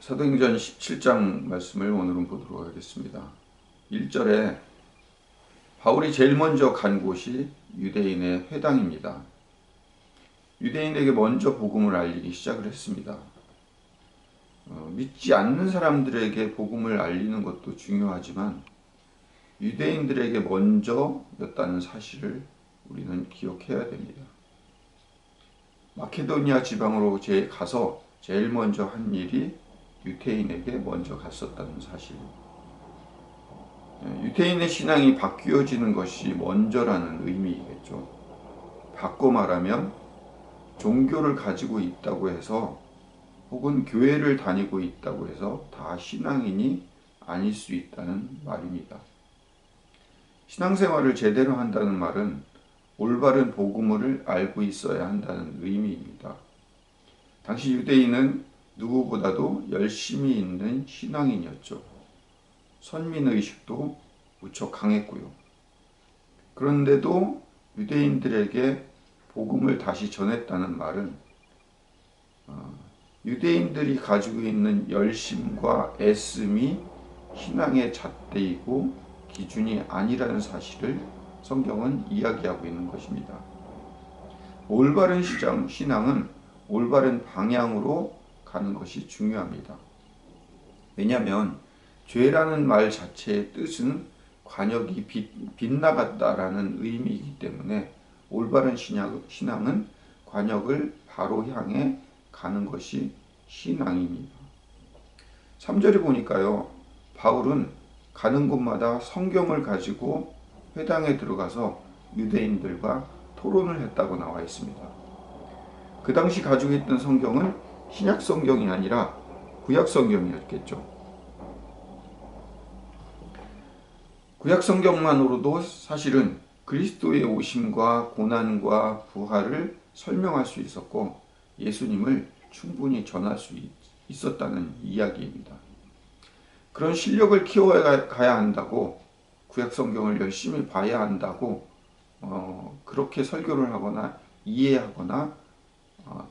사도행전 17장 말씀을 오늘은 보도록 하겠습니다. 1절에 바울이 제일 먼저 간 곳이 유대인의 회당입니다. 유대인에게 먼저 복음을 알리기 시작을 했습니다. 믿지 않는 사람들에게 복음을 알리는 것도 중요하지만 유대인들에게 먼저였다는 사실을 우리는 기억해야 됩니다. 마케도니아 지방으로 가서 제일 먼저 한 일이 유대인에게 먼저 갔었다는 사실. 유대인의 신앙이 바뀌어지는 것이 먼저라는 의미이겠죠. 바꿔 말하면 종교를 가지고 있다고 해서 혹은 교회를 다니고 있다고 해서 다 신앙인이 아닐 수 있다는 말입니다. 신앙생활을 제대로 한다는 말은 올바른 복음을 알고 있어야 한다는 의미입니다. 당시 유대인은 누구보다도 열심히 있는 신앙인이었죠. 선민의식도 무척 강했고요. 그런데도 유대인들에게 복음을 다시 전했다는 말은 유대인들이 가지고 있는 열심과 애씀이 신앙의 잣대이고 기준이 아니라는 사실을 성경은 이야기하고 있는 것입니다. 올바른 신앙은 올바른 방향으로 가는 것이 중요합니다. 왜냐하면 죄라는 말 자체의 뜻은 관역이 빗나갔다라는 의미이기 때문에 올바른 신앙은 관역을 바로 향해 가는 것이 신앙입니다. 3절에 보니까요, 바울은 가는 곳마다 성경을 가지고 회당에 들어가서 유대인들과 토론을 했다고 나와 있습니다. 그 당시 가지고 있던 성경은 신약 성경이 아니라 구약 성경이었겠죠. 구약 성경만으로도 사실은 그리스도의 오심과 고난과 부활을 설명할 수 있었고 예수님을 충분히 전할 수 있었다는 이야기입니다. 그런 실력을 키워가야 한다고 구약 성경을 열심히 봐야 한다고 그렇게 설교를 하거나 이해하거나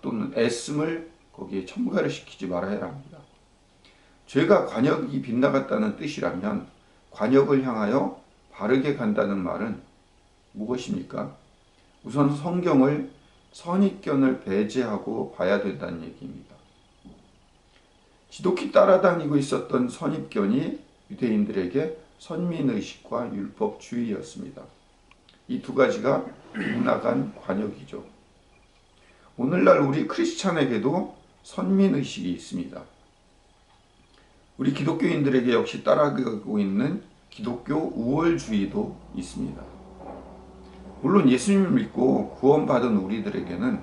또는 애씀을 거기에 첨가를 시키지 말아야 합니다. 죄가 관역이 빗나갔다는 뜻이라면 관역을 향하여 바르게 간다는 말은 무엇입니까? 우선 성경을 선입견을 배제하고 봐야 된다는 얘기입니다. 지독히 따라다니고 있었던 선입견이 유대인들에게 선민의식과 율법주의였습니다. 이 두 가지가 빗나간 관역이죠. 오늘날 우리 크리스찬에게도 선민의식이 있습니다. 우리 기독교인들에게 역시 따라가고 있는 기독교 우월주의도 있습니다. 물론 예수님을 믿고 구원받은 우리들에게는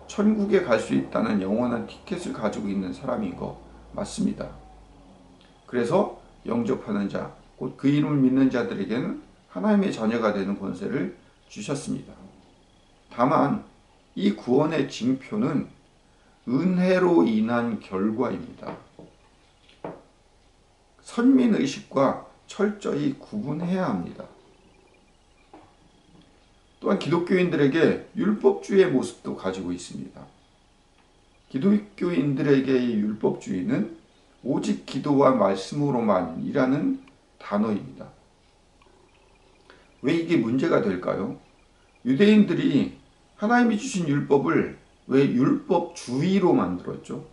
천국에 갈 수 있다는 영원한 티켓을 가지고 있는 사람인 거 맞습니다. 그래서 영접하는 자, 곧 그 이름을 믿는 자들에게는 하나님의 자녀가 되는 권세를 주셨습니다. 다만 이 구원의 징표는 은혜로 인한 결과입니다. 선민의식과 철저히 구분해야 합니다. 또한 기독교인들에게 율법주의의 모습도 가지고 있습니다. 기독교인들에게의 율법주의는 오직 기도와 말씀으로만이라는 단어입니다. 왜 이게 문제가 될까요? 유대인들이 하나님이 주신 율법을 왜 율법주의로 만들었죠?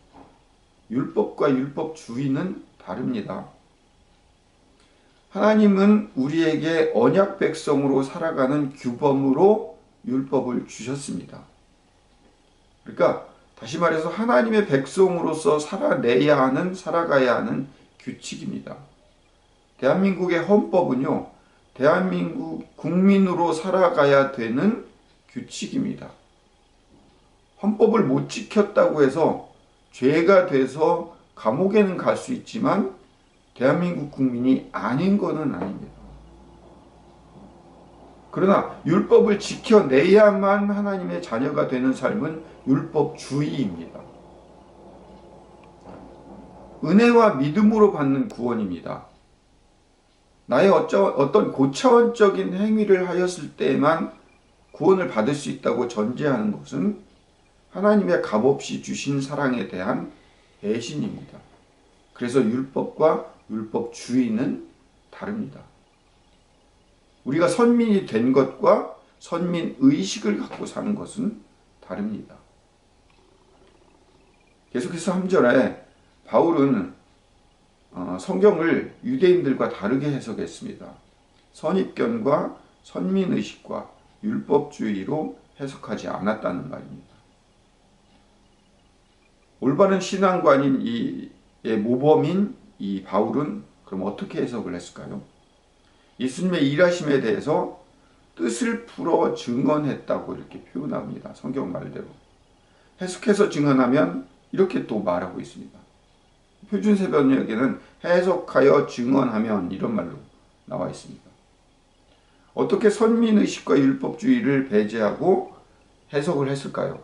율법과 율법주의는 다릅니다. 하나님은 우리에게 언약 백성으로 살아가는 규범으로 율법을 주셨습니다. 그러니까 다시 말해서 하나님의 백성으로서 살아가야 하는 규칙입니다. 대한민국의 헌법은요, 대한민국 국민으로 살아가야 되는 규칙입니다. 헌법을 못 지켰다고 해서 죄가 돼서 감옥에는 갈 수 있지만 대한민국 국민이 아닌 것은 아닙니다. 그러나 율법을 지켜내야만 하나님의 자녀가 되는 삶은 율법주의입니다. 은혜와 믿음으로 받는 구원입니다. 나의 어떤 고차원적인 행위를 하였을 때에만 구원을 받을 수 있다고 전제하는 것은 하나님의 값없이 주신 사랑에 대한 배신입니다. 그래서 율법과 율법주의는 다릅니다. 우리가 선민이 된 것과 선민 의식을 갖고 사는 것은 다릅니다. 계속해서 3절에 바울은 성경을 유대인들과 다르게 해석했습니다. 선입견과 선민의식과 율법주의로 해석하지 않았다는 말입니다. 올바른 신앙관인 이 모범인 이 바울은 그럼 어떻게 해석을 했을까요? 예수님의 일하심에 대해서 뜻을 풀어 증언했다고 이렇게 표현합니다. 성경 말대로. 해석해서 증언하면 이렇게 또 말하고 있습니다. 표준세 번역에는 해석하여 증언하면 이런 말로 나와 있습니다. 어떻게 선민의식과 율법주의를 배제하고 해석을 했을까요?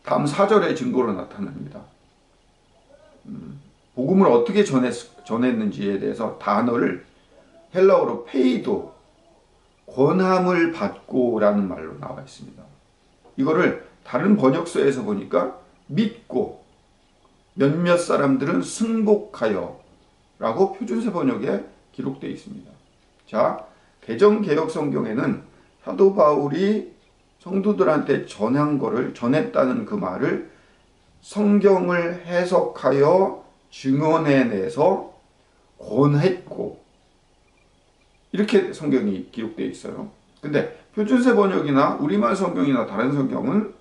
다음 4절의 증거로 나타납니다. 복음을 어떻게 전했는지에 대해서 단어를 헬라어로 페이도, 권함을 받고 라는 말로 나와 있습니다. 이거를 다른 번역서에서 보니까 믿고, 몇몇 사람들은 승복하여 라고 표준세 번역에 기록되어 있습니다. 자, 개정개혁성경에는 사도 바울이 성도들한테 전했다는 그 말을 성경을 해석하여 증언해내서 권했고 이렇게 성경이 기록되어 있어요. 근데 표준세 번역이나 우리말 성경이나 다른 성경은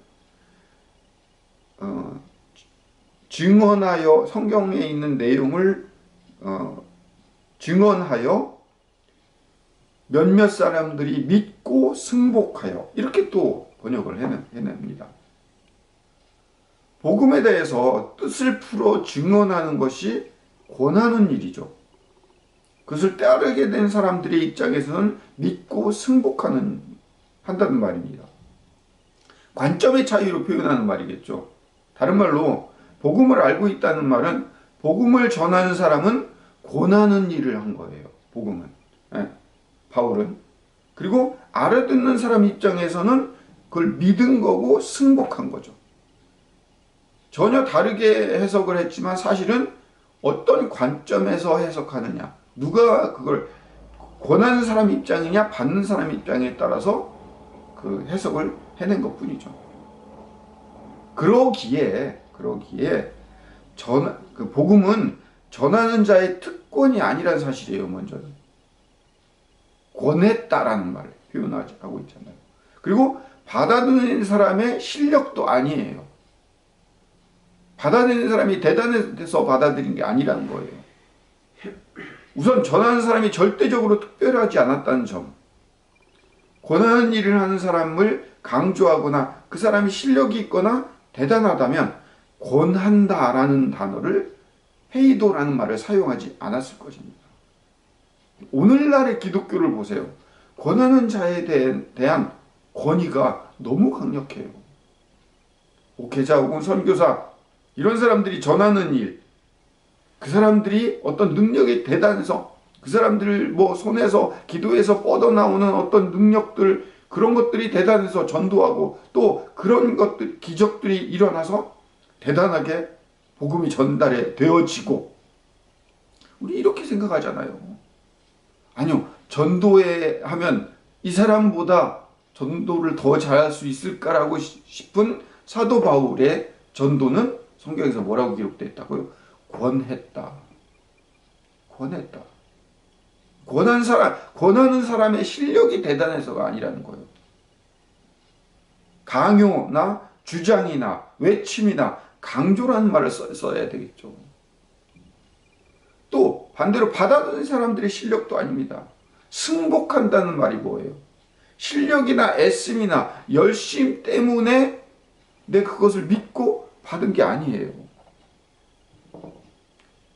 증언하여 성경에 있는 내용을 증언하여 몇몇 사람들이 믿고 승복하여 이렇게 또 번역을 해냅니다. 복음에 대해서 뜻을 풀어 증언하는 것이 권하는 일이죠. 그것을 따르게 된 사람들의 입장에서는 믿고 한다는 말입니다. 관점의 차이로 표현하는 말이겠죠. 다른 말로 복음을 알고 있다는 말은 복음을 전하는 사람은 권하는 일을 한 거예요. 복음은. 바울은. 그리고 알아듣는 사람 입장에서는 그걸 믿은 거고 승복한 거죠. 전혀 다르게 해석을 했지만 사실은 어떤 관점에서 해석하느냐, 누가 그걸 권하는 사람 입장이냐 받는 사람 입장에 따라서 그 해석을 해낸 것뿐이죠. 그러기에 그 복음은 전하는 자의 특권이 아니란 사실이에요. 먼저는 권했다라는 말을 표현하고 있잖아요. 그리고 받아들이는 사람의 실력도 아니에요. 받아들이는 사람이 대단해서 받아들인 게 아니라는 거예요. 우선 전하는 사람이 절대적으로 특별하지 않았다는 점, 권하는 일을 하는 사람을 강조하거나 그 사람이 실력이 있거나 대단하다면 권한다라는 단어를 페이도라는 말을 사용하지 않았을 것입니다. 오늘날의 기독교를 보세요. 권하는 자에 대한 권위가 너무 강력해요. 목회자 혹은 선교사 이런 사람들이 전하는 일, 그 사람들이 어떤 능력이 대단해서 그 사람들을 손에서 기도에서 뻗어나오는 어떤 능력들, 그런 것들이 대단해서 전도하고 또 그런 것들, 기적들이 일어나서 대단하게 복음이 전달해 되어지고, 우리 이렇게 생각하잖아요. 아니요, 전도에 하면 이 사람보다 전도를 더 잘할 수 있을까라고 싶은 사도 바울의 전도는 성경에서 뭐라고 기록되어 있다고요? 권했다. 권하는 사람의 실력이 대단해서가 아니라는 거예요. 강요나 주장이나 외침이나 강조라는 말을 써야 되겠죠. 또 반대로 받아들인 사람들의 실력도 아닙니다. 승복한다는 말이 뭐예요? 실력이나 애씀이나 열심 때문에 내 그것을 믿고 받은 게 아니에요.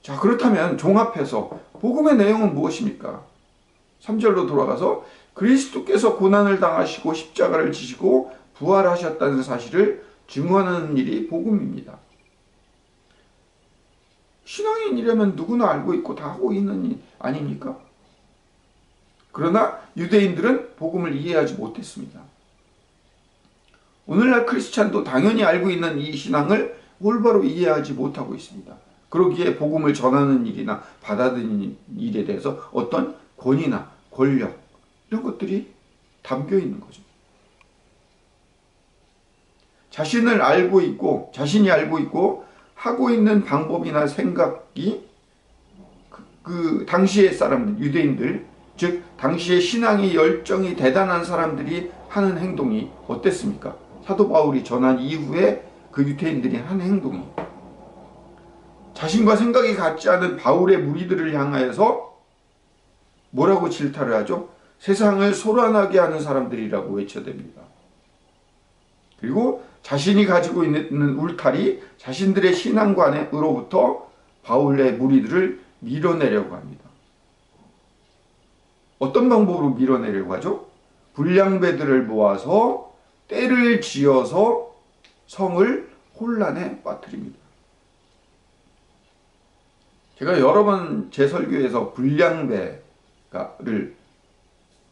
자, 그렇다면 종합해서 복음의 내용은 무엇입니까? 3절로 돌아가서 그리스도께서 고난을 당하시고 십자가를 지시고 부활하셨다는 사실을 증언하는 일이 복음입니다. 신앙인이라면 누구나 알고 있고 다 하고 있는 일 아닙니까? 그러나 유대인들은 복음을 이해하지 못했습니다. 오늘날 크리스찬도 당연히 알고 있는 이 신앙을 올바로 이해하지 못하고 있습니다. 그러기에 복음을 전하는 일이나 받아들이는 일에 대해서 어떤 권위나 권력 이런 것들이 담겨 있는 거죠. 자신이 알고 있고 하고 있는 방법이나 생각이 그 당시의 사람들, 유대인들, 즉 당시의 신앙의 열정이 대단한 사람들이 하는 행동이 어땠습니까? 사도 바울이 전한 이후에 그 유대인들이 한 행동이 자신과 생각이 같지 않은 바울의 무리들을 향하여서 뭐라고 질타를 하죠? 세상을 소란하게 하는 사람들이라고 외쳐댑니다. 그리고 자신이 가지고 있는 울타리, 자신들의 신앙관으로부터 바울의 무리들을 밀어내려고 합니다. 어떤 방법으로 밀어내려고 하죠? 불량배들을 모아서 떼를 지어서 성을 혼란에 빠뜨립니다. 제가 여러 번 제 설교에서 불량배를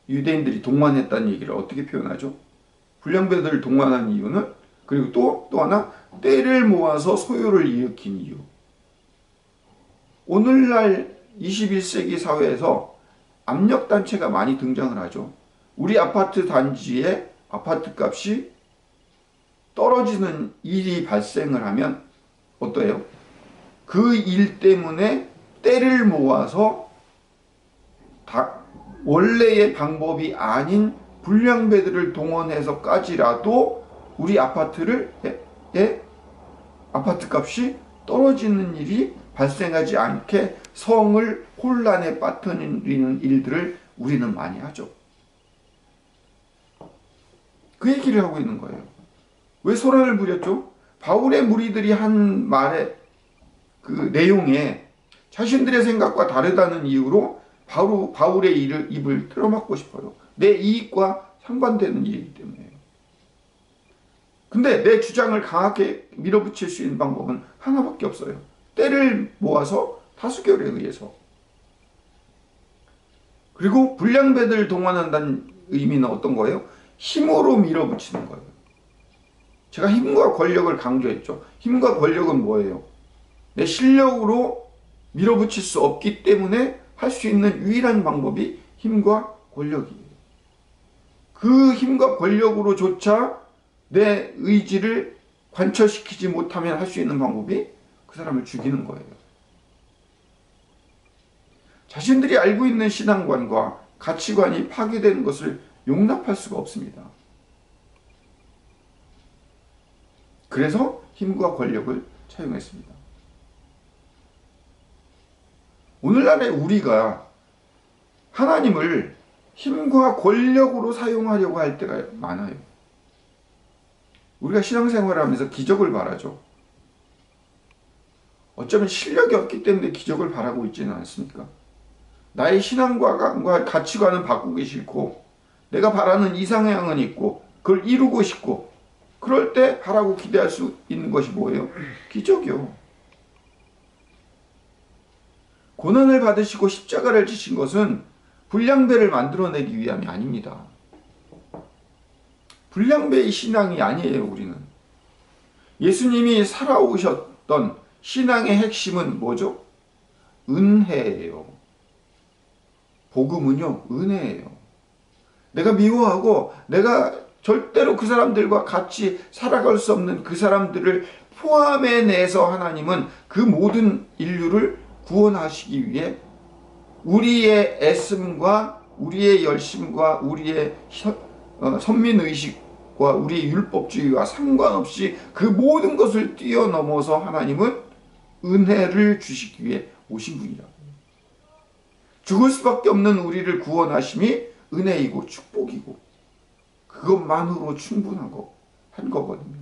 유대인들이 동원했다는 얘기를 어떻게 표현하죠? 불량배들을 동원한 이유는, 그리고 또 하나, 떼를 모아서 소요를 일으킨 이유. 오늘날 21세기 사회에서 압력단체가 많이 등장을 하죠. 우리 아파트 단지의 아파트 값이 떨어지는 일이 발생을 하면 어때요? 그 일 때문에 떼를 모아서 원래의 방법이 아닌 불량배들을 동원해서까지라도 우리 아파트 값이 떨어지는 일이 발생하지 않게 성을 혼란에 빠뜨리는 일들을 우리는 많이 하죠. 그 얘기를 하고 있는 거예요. 왜 소란을 부렸죠? 바울의 무리들이 한 말의 그 내용에 자신들의 생각과 다르다는 이유로 바울의 입을 틀어막고 싶어요. 내 이익과 상반되는 일이기 때문에요. 근데 내 주장을 강하게 밀어붙일 수 있는 방법은 하나밖에 없어요. 떼를 모아서 다수결에 의해서. 그리고 불량배들을 동원한다는 의미는 어떤 거예요? 힘으로 밀어붙이는 거예요. 제가 힘과 권력을 강조했죠. 힘과 권력은 뭐예요? 내 실력으로 밀어붙일 수 없기 때문에 할 수 있는 유일한 방법이 힘과 권력이에요. 그 힘과 권력으로조차 내 의지를 관철시키지 못하면 할 수 있는 방법이 그 사람을 죽이는 거예요. 자신들이 알고 있는 신앙관과 가치관이 파괴되는 것을 용납할 수가 없습니다. 그래서 힘과 권력을 차용했습니다. 오늘날의 우리가 하나님을 힘과 권력으로 사용하려고 할 때가 많아요. 우리가 신앙생활을 하면서 기적을 바라죠. 어쩌면 실력이 없기 때문에 기적을 바라고 있지는 않습니까? 나의 신앙과 가치관은 바꾸기 싫고 내가 바라는 이상향은 있고 그걸 이루고 싶고 그럴 때 바라고 기대할 수 있는 것이 뭐예요? 기적이요. 고난을 받으시고 십자가를 지신 것은 불량배를 만들어내기 위함이 아닙니다. 불량배의 신앙이 아니에요, 우리는. 예수님이 살아오셨던 신앙의 핵심은 뭐죠? 은혜예요. 복음은요, 은혜예요. 내가 미워하고 내가 절대로 그 사람들과 같이 살아갈 수 없는 그 사람들을 포함해내서 하나님은 그 모든 인류를 구원하시기 위해 우리의 애씀과 우리의 열심과 우리의 선민의식과 우리의 율법주의와 상관없이 그 모든 것을 뛰어넘어서 하나님은 은혜를 주시기 위해 오신 분이라고. 죽을 수밖에 없는 우리를 구원하심이 은혜이고 축복이고 그것만으로 충분하고 한 거거든요.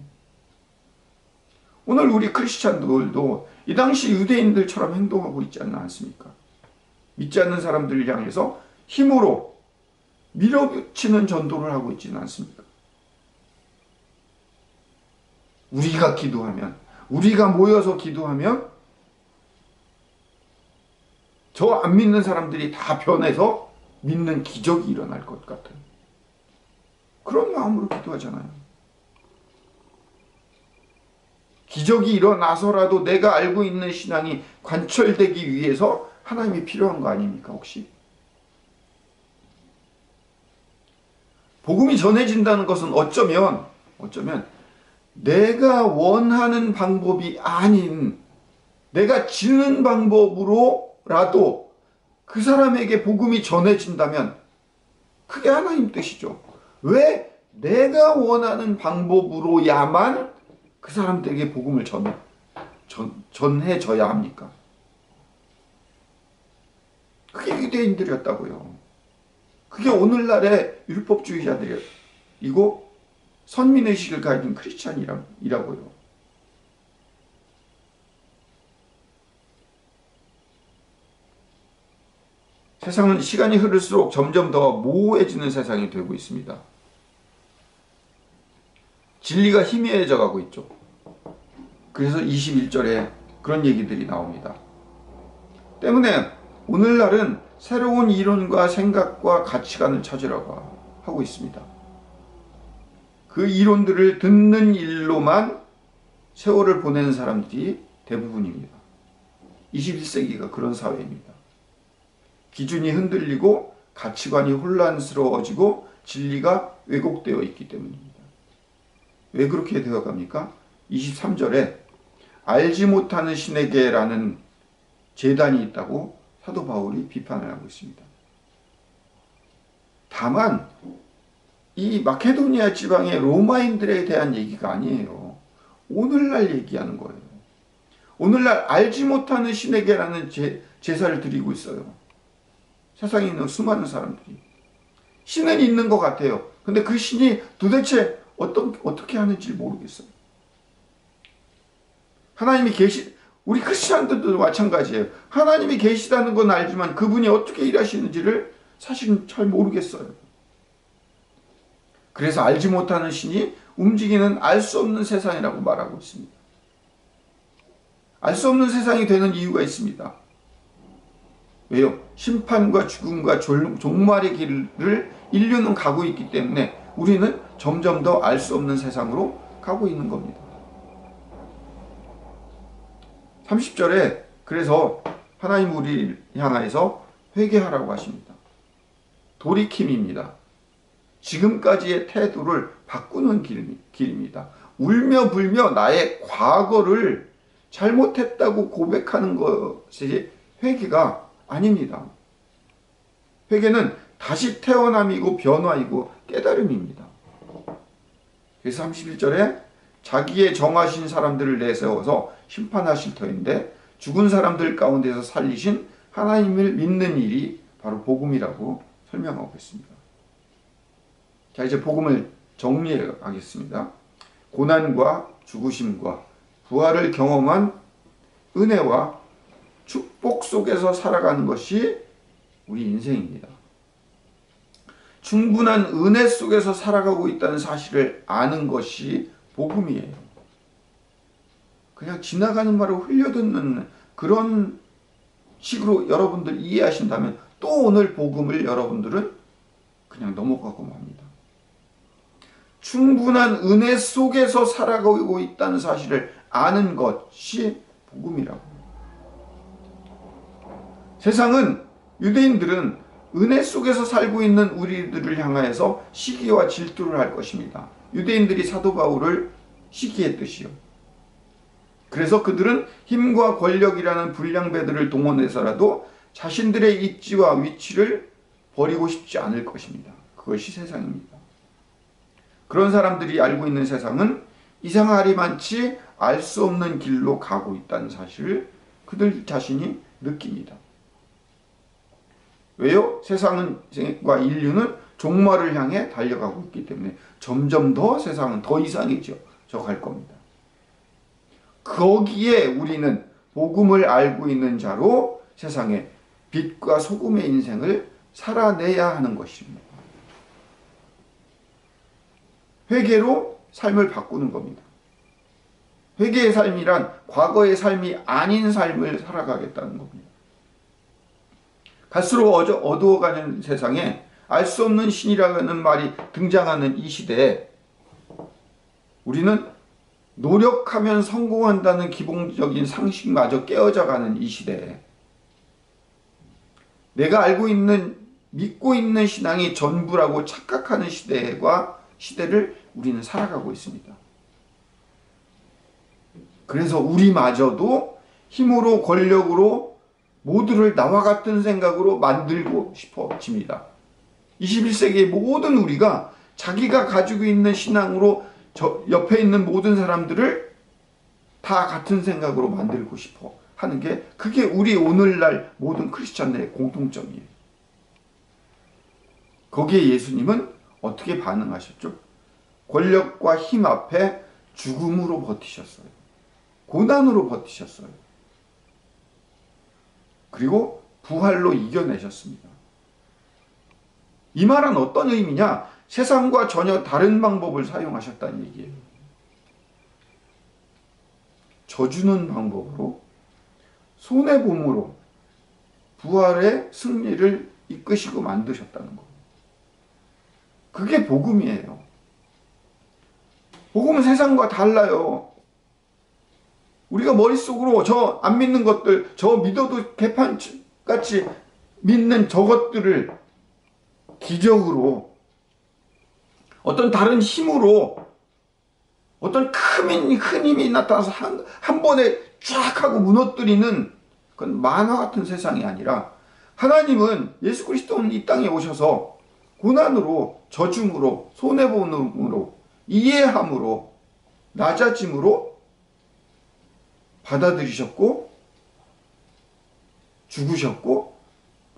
오늘 우리 크리스찬들도 이 당시 유대인들처럼 행동하고 있지 않습니까? 믿지 않는 사람들을 향해서 힘으로 밀어붙이는 전도를 하고 있지는 않습니까? 우리가 기도하면, 우리가 모여서 기도하면 저 안 믿는 사람들이 다 변해서 믿는 기적이 일어날 것 같은 그런 마음으로 기도하잖아요. 기적이 일어나서라도 내가 알고 있는 신앙이 관철되기 위해서 하나님이 필요한 거 아닙니까 혹시? 복음이 전해진다는 것은 어쩌면 내가 원하는 방법이 아닌 내가 지는 방법으로라도 그 사람에게 복음이 전해진다면 그게 하나님 뜻이죠. 왜 내가 원하는 방법으로야만 그 사람들에게 복음을 전해져야 합니까? 그게 유대인들이었다고요. 그게 오늘날의 율법주의자들이고 선민의식을 가진 크리스찬이라고요. 세상은 시간이 흐를수록 점점 더 모호해지는 세상이 되고 있습니다. 진리가 희미해져 가고 있죠. 그래서 21절에 그런 얘기들이 나옵니다. 때문에 오늘날은 새로운 이론과 생각과 가치관을 찾으라고 하고 있습니다. 그 이론들을 듣는 일로만 세월을 보내는 사람들이 대부분입니다. 21세기가 그런 사회입니다. 기준이 흔들리고 가치관이 혼란스러워지고 진리가 왜곡되어 있기 때문입니다. 왜 그렇게 되어갑니까? 23절에 알지 못하는 신에게라는 제단이 있다고 사도 바울이 비판을 하고 있습니다. 다만 이 마케도니아 지방의 로마인들에 대한 얘기가 아니에요. 오늘날 얘기하는 거예요. 오늘날 알지 못하는 신에게라는 제사를 드리고 있어요. 세상에 있는 수많은 사람들이. 신은 있는 것 같아요. 근데 그 신이 도대체 어떻게 하는지 모르겠어요. 하나님이 우리 크리스찬들도 마찬가지예요. 하나님이 계시다는 건 알지만 그분이 어떻게 일하시는지를 사실은 잘 모르겠어요. 그래서 알지 못하는 신이 움직이는 알 수 없는 세상이라고 말하고 있습니다. 알 수 없는 세상이 되는 이유가 있습니다. 왜요? 심판과 죽음과 종말의 길을 인류는 가고 있기 때문에 우리는 점점 더 알 수 없는 세상으로 가고 있는 겁니다. 30절에 그래서 하나님 우리를 향하여서 회개하라고 하십니다. 돌이킴입니다. 지금까지의 태도를 바꾸는 길입니다. 울며 불며 나의 과거를 잘못했다고 고백하는 것이 회개가 아닙니다. 회개는 다시 태어남이고 변화이고 깨달음입니다. 그래서 31절에 자기의 정하신 사람들을 내세워서 심판하실 터인데 죽은 사람들 가운데서 살리신 하나님을 믿는 일이 바로 복음이라고 설명하고 있습니다. 자, 이제 복음을 정리하겠습니다. 고난과 죽으심과 부활을 경험한 은혜와 축복 속에서 살아가는 것이 우리 인생입니다. 충분한 은혜 속에서 살아가고 있다는 사실을 아는 것이 복음이에요. 그냥 지나가는 말을 흘려듣는 그런 식으로 여러분들 이해하신다면 또 오늘 복음을 여러분들은 그냥 넘어가고 맙니다. 충분한 은혜 속에서 살아가고 있다는 사실을 아는 것이 복음이라고. 세상은 유대인들은 은혜 속에서 살고 있는 우리들을 향하여서 시기와 질투를 할 것입니다. 유대인들이 사도 바울을 시기했듯이요. 그래서 그들은 힘과 권력이라는 불량배들을 동원해서라도 자신들의 입지와 위치를 버리고 싶지 않을 것입니다. 그것이 세상입니다. 그런 사람들이 알고 있는 세상은 이상하리만치 알 수 없는 길로 가고 있다는 사실을 그들 자신이 느낍니다. 왜요? 세상과 인류는 종말을 향해 달려가고 있기 때문에 점점 더 세상은 더 이상해져 갈 겁니다. 거기에 우리는 복음을 알고 있는 자로 세상에 빛과 소금의 인생을 살아내야 하는 것입니다. 회개로 삶을 바꾸는 겁니다. 회개의 삶이란 과거의 삶이 아닌 삶을 살아가겠다는 겁니다. 갈수록 어두워가는 세상에 알 수 없는 신이라는 말이 등장하는 이 시대에 우리는 노력하면 성공한다는 기본적인 상식마저 깨어져가는 이 시대에 내가 알고 있는, 믿고 있는 신앙이 전부라고 착각하는 시대를 우리는 살아가고 있습니다. 그래서 우리마저도 힘으로 권력으로 모두를 나와 같은 생각으로 만들고 싶어집니다. 21세기의 모든 우리가 자기가 가지고 있는 신앙으로 옆에 있는 모든 사람들을 다 같은 생각으로 만들고 싶어 하는 게, 그게 우리 오늘날 모든 크리스찬들의 공통점이에요. 거기에 예수님은 어떻게 반응하셨죠? 권력과 힘 앞에 죽음으로 버티셨어요. 고난으로 버티셨어요. 그리고 부활로 이겨내셨습니다. 이 말은 어떤 의미냐? 세상과 전혀 다른 방법을 사용하셨다는 얘기예요. 져주는 방법으로, 손해봄으로 부활의 승리를 이끄시고 만드셨다는 거예요. 그게 복음이에요. 복음은 세상과 달라요. 우리가 머릿속으로 저 안 믿는 것들, 저 믿어도 개판같이 믿는 저것들을 기적으로, 어떤 다른 힘으로, 어떤 큰 힘이 나타나서 한 번에 쫙 하고 무너뜨리는 그건 만화 같은 세상이 아니라, 하나님은, 예수 그리스도는 이 땅에 오셔서 고난으로, 저중으로, 손해보음으로, 이해함으로, 낮아짐으로 받아들이셨고, 죽으셨고,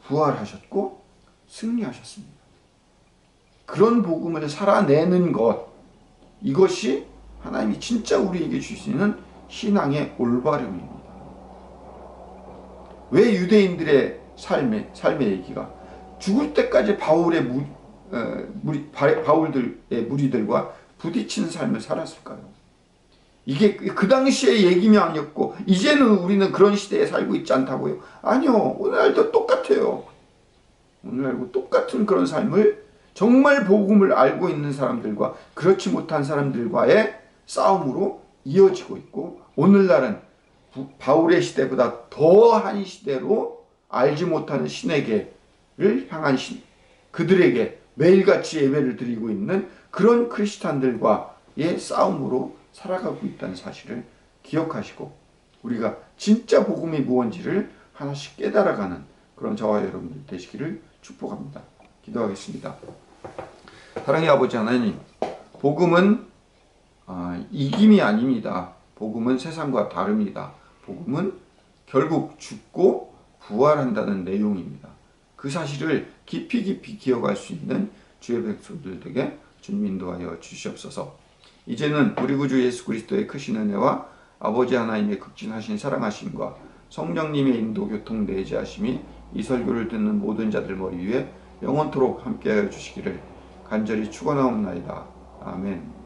부활하셨고, 승리하셨습니다. 그런 복음을 살아내는 것, 이것이 하나님이 진짜 우리에게 주시는 신앙의 올바름입니다. 왜 유대인들의 삶의 얘기가 죽을 때까지 바울들의 무리들과 부딪히는 삶을 살았을까요? 이게 그 당시의 얘기만이었고 이제는 우리는 그런 시대에 살고 있지 않다고요? 아니요. 오늘날도 똑같아요. 오늘날도 똑같은 그런 삶을 정말 복음을 알고 있는 사람들과 그렇지 못한 사람들과의 싸움으로 이어지고 있고, 오늘날은 바울의 시대보다 더한 시대로 알지 못하는 신에게를 향한 그들에게 매일같이 예배를 드리고 있는 그런 크리스찬들과의 싸움으로 살아가고 있다는 사실을 기억하시고, 우리가 진짜 복음이 무엇인지를 하나씩 깨달아가는 그런 저와 여러분들 되시기를 축복합니다. 기도하겠습니다. 사랑의 아버지 하나님, 복음은 이김이 아닙니다. 복음은 세상과 다릅니다. 복음은 결국 죽고 부활한다는 내용입니다. 그 사실을 깊이 기억할 수 있는 주의 백성들에게 주님 인도하여 주시옵소서. 이제는 우리 구주 예수 그리스도의 크신 은혜와 아버지 하나님의 극진하신 사랑하심과 성령님의 인도 교통 내재하심이 이 설교를 듣는 모든 자들 머리 위에 영원토록 함께하여 주시기를 간절히 축원하옵나이다. 아멘.